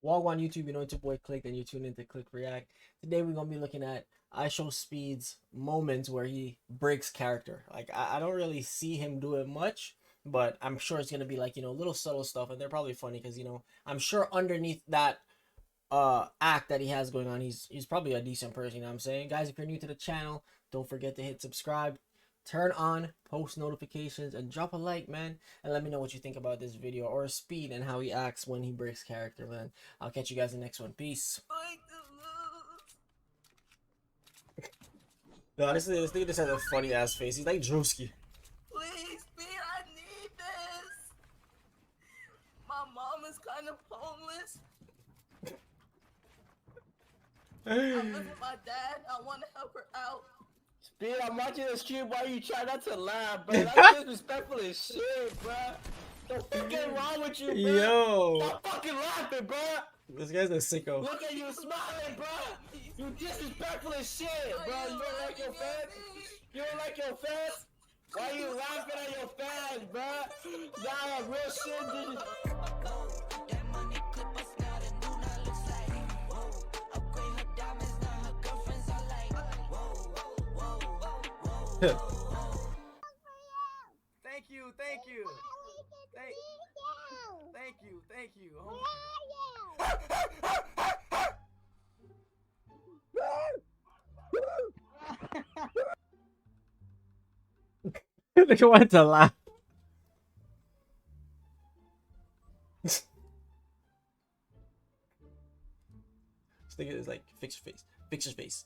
Wagwan YouTube, you know it's your boy Click, and you tune in to Click React. Today we're gonna be looking at Ishowspeed's moments where he breaks character. Like I don't really see him do it much, but I'm sure it's gonna be like, little subtle stuff, and they're probably funny because I'm sure underneath that act that he has going on, he's probably a decent person, you know what I'm saying? Guys, if you're new to the channel, don't forget to hit subscribe, turn on post notifications, and drop a like, man, and let me know what you think about this video or Speed and how he acts when he breaks character, man. I'll catch you guys in the next one. Peace. No, honestly, this nigga just has a funny ass face. He's like Drewski. Please, Speed, I need this. My mom is kind of homeless. I live with my dad. I want to help her out. Speed, I'm watching the stream while you try not to laugh, bro. That's disrespectful as shit, bro. The fuck is wrong with you, bro? Yo. Stop fucking laughing, bro. This guy's a sicko. Look at you smiling, bro. You disrespectful as shit, bro. You don't like your fans? You don't like your fans? Why are you laughing at your fans, bro? Nah, real shit, dude. Thank you. Thank you. Nigga wanted to laugh. This nigga is like, fix your face.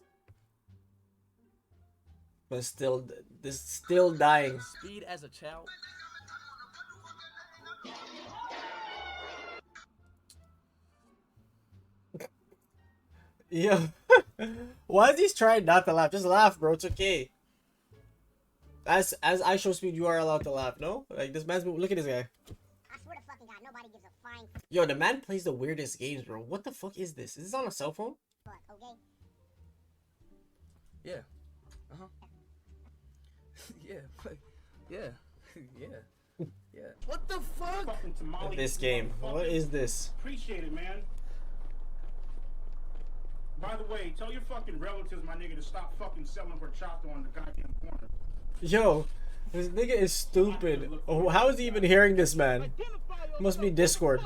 But still dying. Speed as a child. Yeah. Why is he trying not to laugh? Just laugh, bro. It's okay. As Ishowspeed, you are allowed to laugh, no? Like, this man's... Look at this guy. I swear to fucking God, nobody gives a flying Yo, the man plays the weirdest games, bro. What the fuck is this? Is this on a cell phone? fuck, okay? Yeah. Yeah. What the fuck? This game. What is this? Appreciate it, man. By the way, tell your fucking relatives, my nigga, to stop fucking selling horchata on the goddamn corner. Yo, this nigga is stupid. Oh, how is he even hearing this, man? Must be Discord.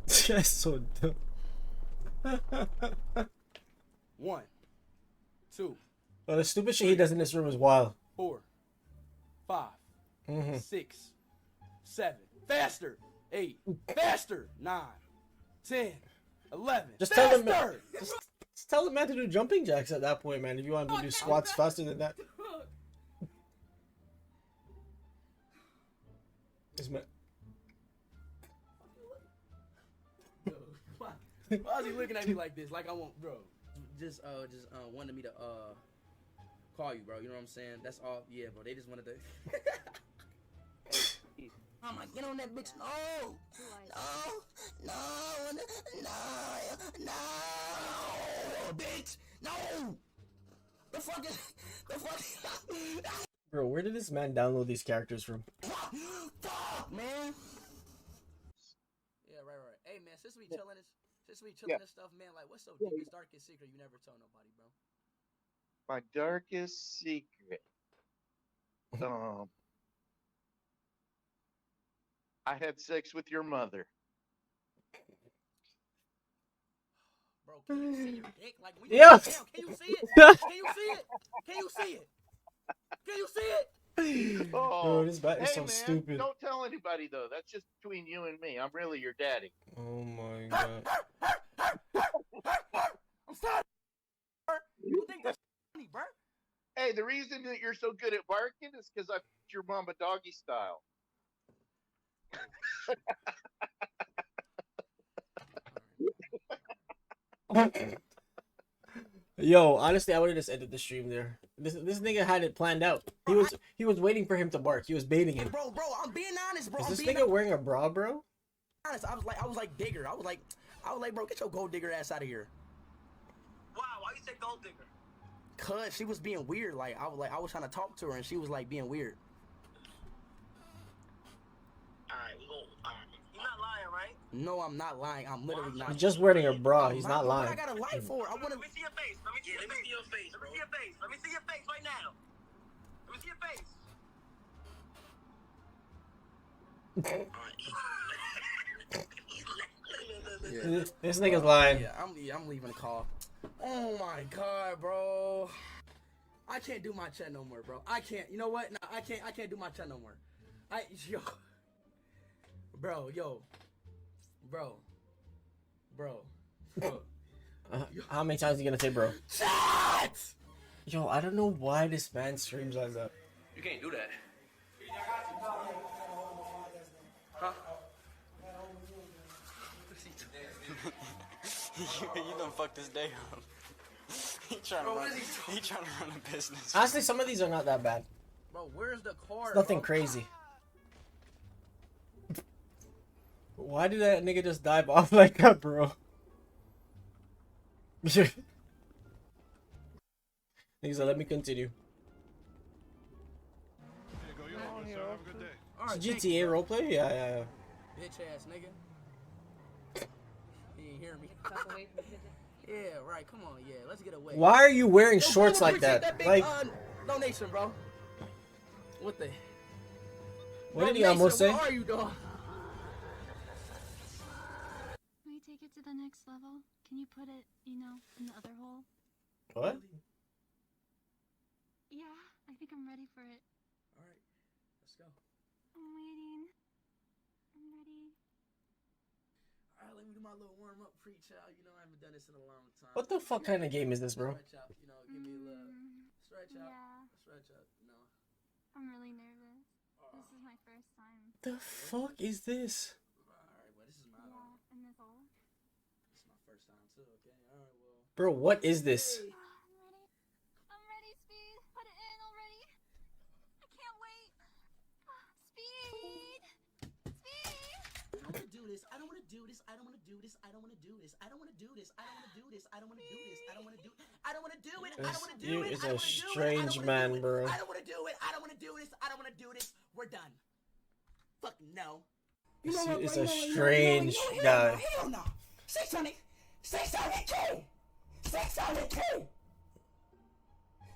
That's so dumb. 1, 2, Well, the stupid shit he does in this room is wild. 4, 5, Mhm. 6, 7. Faster. 8. Faster. 9, 10, 11. Just tell him. Faster! Just tell the man to do jumping jacks at that point, man. If you want to do squats faster than that. This man. Why is he looking at me like this? Like I won't, bro. Just wanted me to call you, bro. You know what I'm saying? That's all. Yeah, bro. They just wanted to. I'm like, get on that bitch. No, bitch. No. The fuck. Bro, where did this man download these characters from? Fuck, man. Yeah, right. Hey, man, since we chilling this stuff, man, like, what's your deepest, darkest secret you never tell nobody, bro? My darkest secret. I had sex with your mother. Bro, can you see your dick? Like, when Yeah. Down, can you see it? Can you see it? Can you see it? Can you see it? Oh, Bro, this bat is hey, so man, stupid. don't tell anybody though. That's just between you and me. I'm really your daddy. Oh my god. I'm sorry, bro. You think that's funny, bro? Hey, the reason that you're so good at barking is because I put your mama doggy style. Yo, honestly, I would have just ended the stream there. This nigga had it planned out. He was waiting for him to bark. He was baiting him. Bro, I'm being honest, bro. Is I'm this being nigga wearing a bra, bro? honest. I was like Digger. I was like, bro, get your gold digger ass out of here. Wow, why you say gold digger? Cause she was being weird. Like I was trying to talk to her and she was like being weird. Alright, we go. You're not lying, right? No, I'm not lying. I'm literally not. He's just wearing a bra. I'm He's not What lying. I gotta lie for? I wanna. Let me see your face. Let me see your face. Let me see your face. Let me see your face right now. Let me see your face. This nigga's lying. Yeah, I'm leaving the call. Oh my god, bro. I can't do my chat no more, bro. I can't. You know what? No, I can't do my chat no more. Bro. How many times are you gonna say bro? Chat! Yo, I don't know why this man streams like that. You can't do that. You done fucked this day up. He trying to run a business. Honestly, some of these are not that bad. Bro, where's the card? It's nothing bro? crazy. Why did that nigga just dive off like that, bro? Nigga said, let me continue. Alright, It's GTA roleplay? Yeah. bitch ass nigga. He didn't hear me. Yeah, right. Come on, yeah. Let's get away. Why are you wearing Yo, shorts bro, like appreciate that? big, Like, donation, bro. What the? what did he Donation, almost say? Where are you, dog? Can we take it to the next level? Can you put it, in the other hole? What? Yeah, I think I'm ready for it. All right, let's go. I'm waiting. I'm ready. All right, let me do my little warm up pre-child. You know, I haven't done this in a long time. What the fuck kind of game is this, bro? Stretch out, give me a little stretch out. Yeah, Stretch out, I'm really nervous. This is my first time. The fuck is this? All right, well, this is my In this hole. this is my first time too. Okay, all right, well. Bro, what is this? I'm ready, Speed. Put it in already. I can't wait. Speed. I don't want to do this. I don't want to do this. I don't want to do this. I don't want to do this. I don't want to do this. I don't want to do this. I don't want to do this. I don't want to do. I don't want to do it. I don't want to do it. It's a strange man, bro. I don't want to do it. I don't want to do this. I don't want to do this. We're done. Fucking no. It's a strange guy. Hell no. Say something. Say something, King. Say something, King.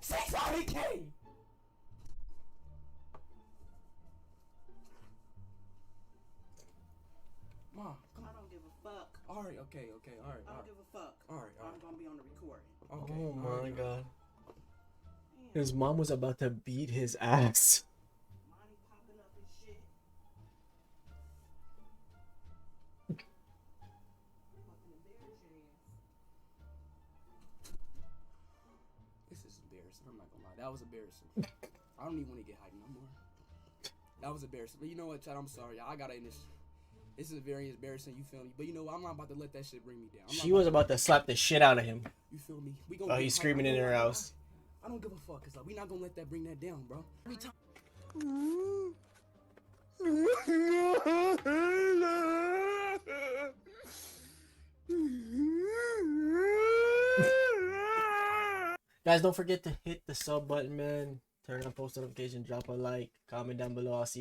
Say something, King. Mom, come on. I don't give a fuck. All right, okay, all right. I don't give a fuck. All right, all I'm right. gonna be on the recording. Okay. Oh all my right. god. His mom was about to beat his ass. Money popping up and shit. Fucking embarrassing ass. This is embarrassing. I'm not gonna lie. That was embarrassing. I don't even want to get hyped no more. That was embarrassing. But you know what, Chad? I'm sorry. I gotta end this. This is very embarrassing. You feel me? But you know what? I'm not about to let that shit bring me down. She was about to slap the shit out of him. You feel me? We Oh, he's screaming in her house. I don't give a fuck, cause like, we not gonna let that bring that down, bro. Every time. Guys, don't forget to hit the sub button, man. Turn on post notifications, drop a like, comment down below. I'll see you.